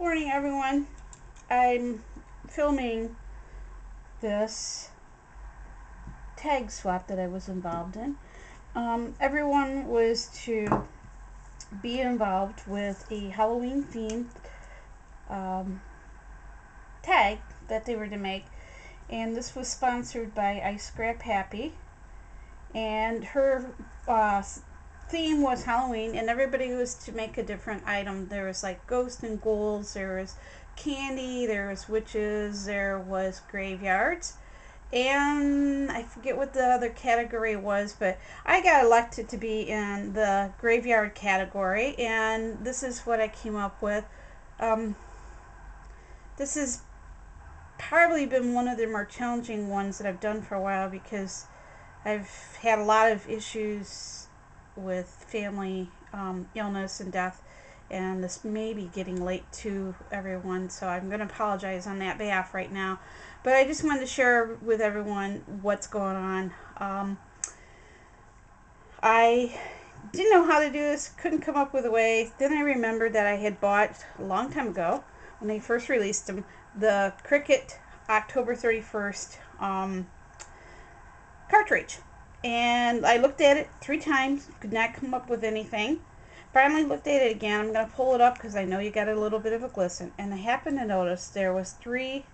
Morning, everyone. I'm filming this tag swap that I was involved in. Everyone was to be involved with a Halloween themed tag that they were to make, and this was sponsored by Iscraphappy, and her theme was Halloween, and everybody was to make a different item. There was like ghosts and ghouls, there was candy, there was witches, there was graveyards, and I forget what the other category was, but I got elected to be in the graveyard category, and this is what I came up with. This has probably been one of the more challenging ones that I've done for a while because I've had a lot of issues with family illness and death, and this may be getting late to everyone, so I'm going to apologize on that behalf right now, but I just wanted to share with everyone what's going on. I didn't know how to do this, couldn't come up with a way. Then I remembered that I had bought a long time ago, when they first released them, the Cricut October 31st cartridge. And I looked at it 3 times, could not come up with anything. Finally looked at it again. I'm going to pull it up because I know you got a little bit of a glisten. And I happened to notice there was 3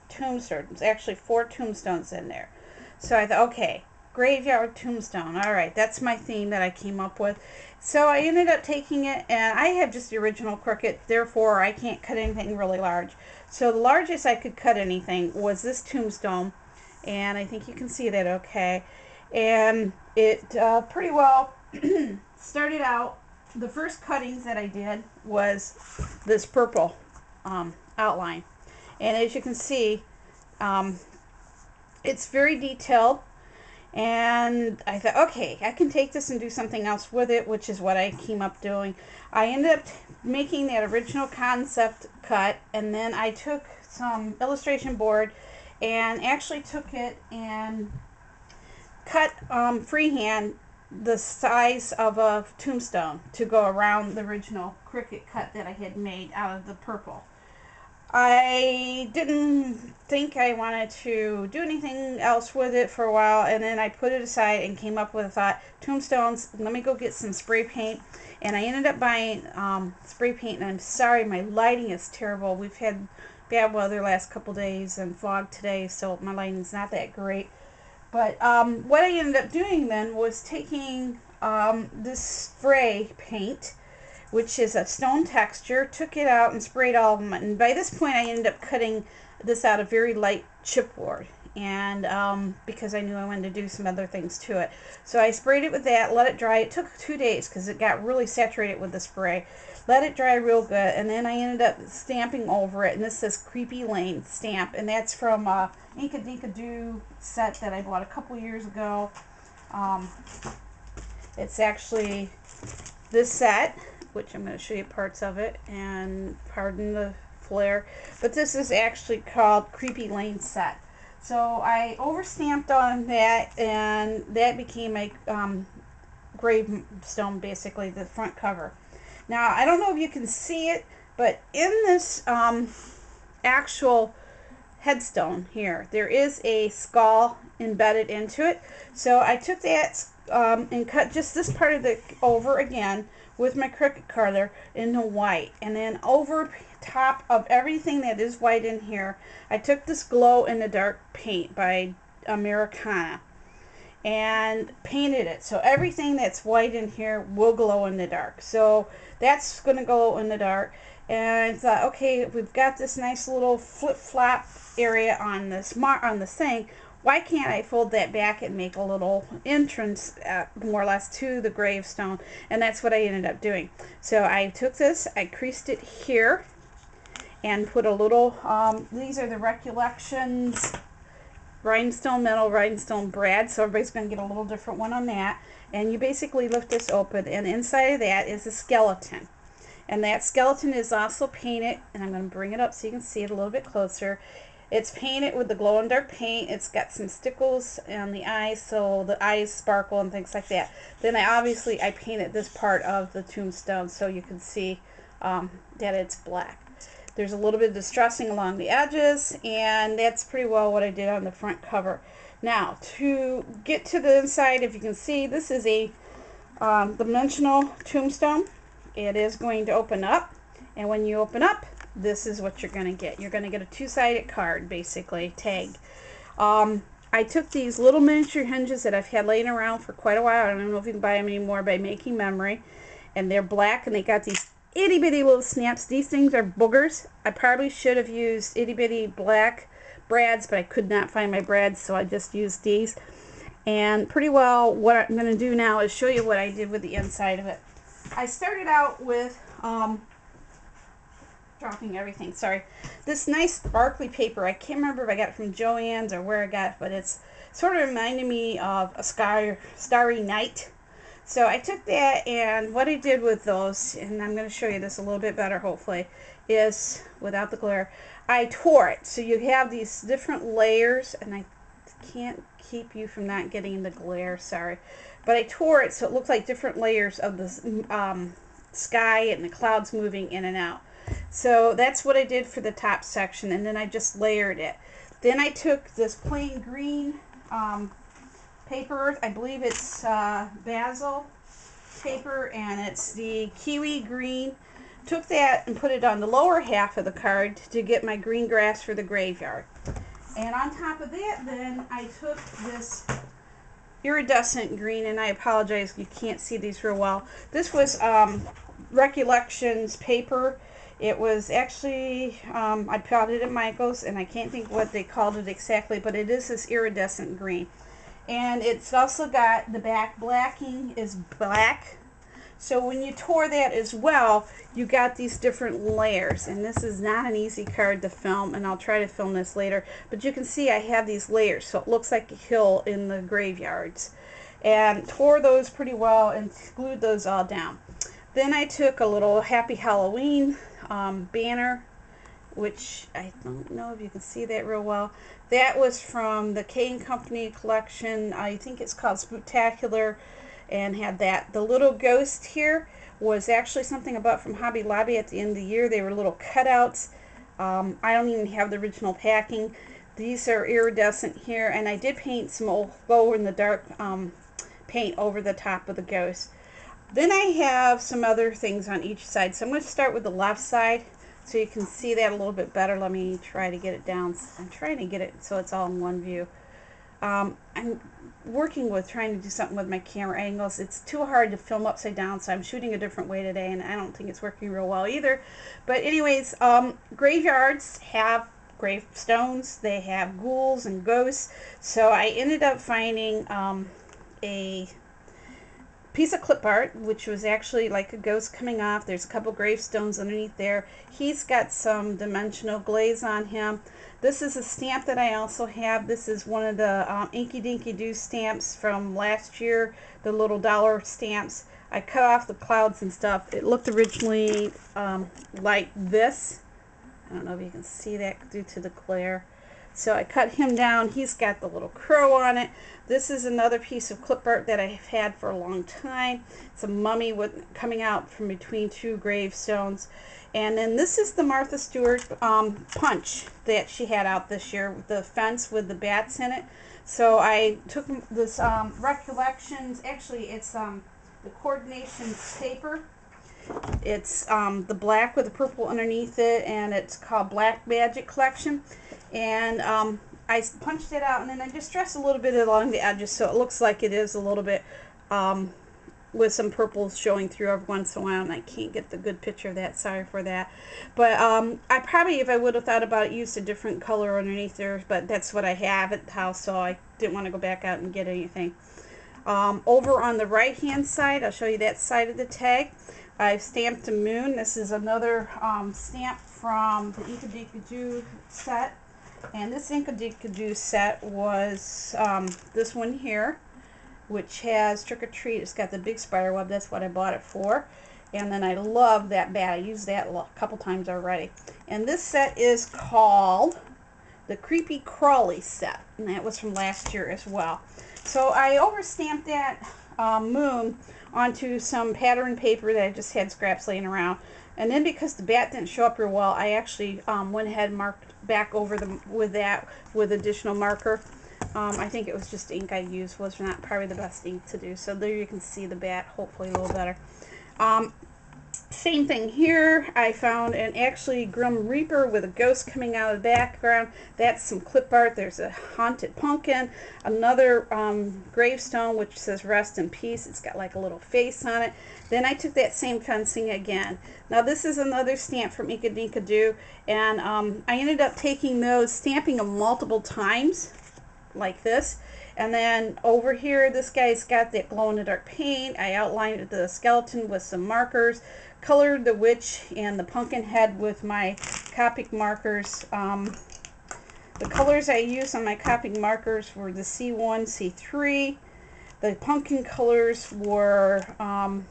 tombstones, actually 4 tombstones in there. So I thought, okay, graveyard tombstone. All right, that's my theme that I came up with. So I ended up taking it, and I have just the original Cricut, therefore I can't cut anything really large. So the largest I could cut anything was this tombstone, and I think you can see that okay. And it pretty well started out. The first cuttings that I did was this purple outline, and as you can see, it's very detailed, and I thought, okay, I can take this and do something else with it, which is what I came up doing. I ended up making that original concept cut, and then I took some illustration board and actually took it and cut freehand the size of a tombstone to go around the original Cricut cut that I had made out of the purple. I didn't think I wanted to do anything else with it for a while, and then I put it aside and came up with a thought, tombstones, let me go get some spray paint. And I ended up buying spray paint, and I'm sorry, my lighting is terrible. We've had bad weather last couple days and fog today, so my lighting's not that great. But what I ended up doing then was taking this spray paint, which is a stone texture, took it out and sprayed all of them. And by this point, I ended up cutting this out of very light chipboard, and because I knew I wanted to do some other things to it. So I sprayed it with that, let it dry. It took 2 days because it got really saturated with the spray. Let it dry real good, and then I ended up stamping over it, and this says Creepy Lane stamp, and that's from Inka Dinka Doo set that I bought a couple years ago. It's actually this set, which I'm going to show you parts of it, and pardon the flare, but this is actually called Creepy Lane set. So I overstamped on that, and that became a gravestone, basically, the front cover. Now, I don't know if you can see it, but in this actual headstone here, there is a skull embedded into it. So I took that and cut just this part of the over again with my Cricut cutter into white, and then over top of everything that is white in here, I took this glow in the dark paint by Americana and painted it, so everything that's white in here will glow in the dark. So that's going to glow in the dark, and I thought, okay, we've got this nice little flip-flop area on this thing, why can't I fold that back and make a little entrance, more or less, to the gravestone? And that's what I ended up doing. So I took this, I creased it here, and put a little, these are the Recollections rhinestone metal, rhinestone brad, so everybody's going to get a little different one on that. And you basically lift this open, and inside of that is a skeleton. And that skeleton is also painted, and I'm going to bring it up so you can see it a little bit closer. It's painted with the glow-in-dark paint. It's got some stickles on the eyes, so the eyes sparkle and things like that. Then I painted this part of the tombstone so you can see that it's black. There's a little bit of distressing along the edges, and that's pretty well what I did on the front cover. Now, to get to the inside, if you can see, this is a dimensional tombstone. It is going to open up, and when you open up, this is what you're going to get. You're going to get a two-sided card, basically, tag. I took these little miniature hinges that I've had laying around for quite a while. I don't know if you can buy them anymore by Making Memory. And they're black, and they got these itty-bitty little snaps. These things are boogers. I probably should have used itty-bitty black brads, but I could not find my brads, so I just used these. And pretty well what I'm going to do now is show you what I did with the inside of it. I started out with dropping everything, sorry. This nice sparkly paper. I can't remember if I got it from Joann's or where I got it, but it's sort of reminded me of a starry night. So I took that, and what I did with those, and I'm going to show you this a little bit better hopefully, is without the glare, I tore it. So you have these different layers, and I can't keep you from not getting the glare, sorry. But I tore it so it looks like different layers of the sky and the clouds moving in and out. So that's what I did for the top section, and then I just layered it. Then I took this plain green paper, I believe it's basil paper, and it's the kiwi green. Took that and put it on the lower half of the card to get my green grass for the graveyard. And on top of that, then I took this iridescent green, and I apologize you can't see these real well. This was Recollections paper. It was actually, I bought it at Michael's, and I can't think what they called it exactly, but it is this iridescent green. And it's also got the back blacking is black. So when you tore that as well, you got these different layers. And this is not an easy card to film, and I'll try to film this later. But you can see I have these layers, so it looks like a hill in the graveyards. And tore those pretty well and glued those all down. Then I took a little Happy Halloween banner, which I don't know if you can see that real well. That was from the K & Company collection. I think it's called Spooktacular, and had that. The little ghost here was actually something I bought from Hobby Lobby at the end of the year. They were little cutouts. I don't even have the original packing. These are iridescent here, and I did paint some old glow-in-the-dark paint over the top of the ghost. Then I have some other things on each side. So I'm going to start with the left side so you can see that a little bit better. Let me try to get it down. I'm trying to get it so it's all in one view. I'm working with trying to do something with my camera angles. It's too hard to film upside down, so I'm shooting a different way today, and I don't think it's working real well either. But anyways, graveyards have gravestones. They have ghouls and ghosts. So I ended up finding a piece of clip art, which was actually like a ghost coming off. There's a couple gravestones underneath there. He's got some dimensional glaze on him. This is a stamp that I also have. This is one of the Inky Dinky Doo stamps from last year, the little dollar stamps. I cut off the clouds and stuff. It looked originally like this. I don't know if you can see that due to the glare. So I cut him down. He's got the little crow on it. This is another piece of clip art that I've had for a long time. It's a mummy coming out from between two gravestones. And then this is the Martha Stewart punch that she had out this year, the fence with the bats in it. So I took this Recollections, actually it's the Coordination paper. It's the black with the purple underneath it, and it's called Black Magic Collection. And I punched it out, and then I just dressed a little bit along the edges so it looks like it is a little bit with some purples showing through every once in a while, and I can't get the good picture of that, sorry for that. But I probably, if I would have thought about it, used a different color underneath there, but that's what I have at the house, so I didn't want to go back out and get anything. Over on the right hand side, I'll show you that side of the tag. I've stamped a moon. This is another stamp from the Inka Dinka Doo set. And this Inka Dinka Doo set was this one here, which has Trick or Treat. It's got the big spider web. That's what I bought it for. And then I love that bat. I used that a couple times already. And this set is called the Creepy Crawly set. And that was from last year as well. So I overstamped that moon onto some pattern paper that I just had scraps laying around. And then because the bat didn't show up real well, I actually went ahead and marked back over them with additional marker. I think it was just ink I used, was not probably the best ink to do. So there you can see the bat hopefully a little better. Same thing here. I found an actually Grim Reaper with a ghost coming out of the background. That's some clip art. There's a haunted pumpkin, another gravestone which says rest in peace. It's got like a little face on it. Then I took that same fencing again. Now this is another stamp from Inka Dinka Doo, and I ended up taking those, stamping them multiple times like this. And then over here, this guy's got that glow-in-the-dark paint. I outlined the skeleton with some markers, colored the witch and the pumpkin head with my Copic markers. The colors I used on my Copic markers were the C1, C3. The pumpkin colors were YR09,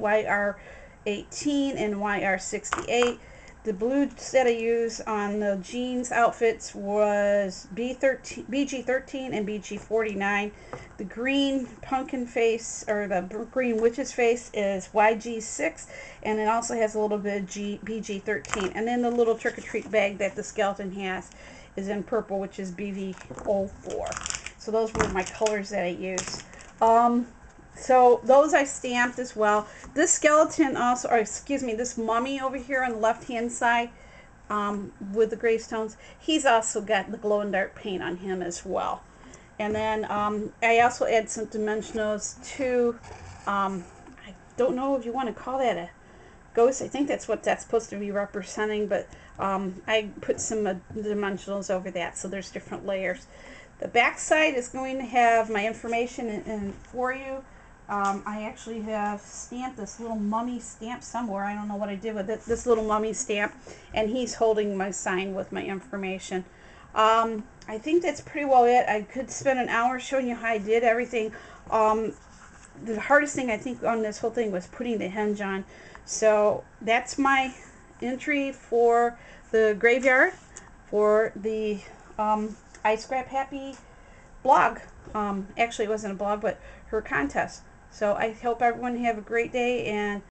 YR18, and YR68. The blue that I used on the jeans outfits was BG13 and BG49. The green pumpkin face, or the green witch's face, is YG6, and it also has a little bit of BG13. And then the little trick-or-treat bag that the skeleton has is in purple, which is BV04. So those were my colors that I used. So those I stamped as well. This skeleton also, or excuse me, this mummy over here on the left hand side with the gravestones, he's also got the glow-in-the-dark paint on him as well. And then I also add some dimensionals to, I don't know if you want to call that a ghost. I think that's what that's supposed to be representing, but I put some dimensionals over that, so there's different layers. The back side is going to have my information in for you. I actually have stamped this little mummy stamp somewhere. I don't know what I did with it. This little mummy stamp, and he's holding my sign with my information. I think that's pretty well it. I could spend an hour showing you how I did everything. The hardest thing I think on this whole thing was putting the hinge on. So that's my entry for the graveyard for the Iscraphappy blog. Actually, it wasn't a blog, but her contest. So I hope everyone have a great day, and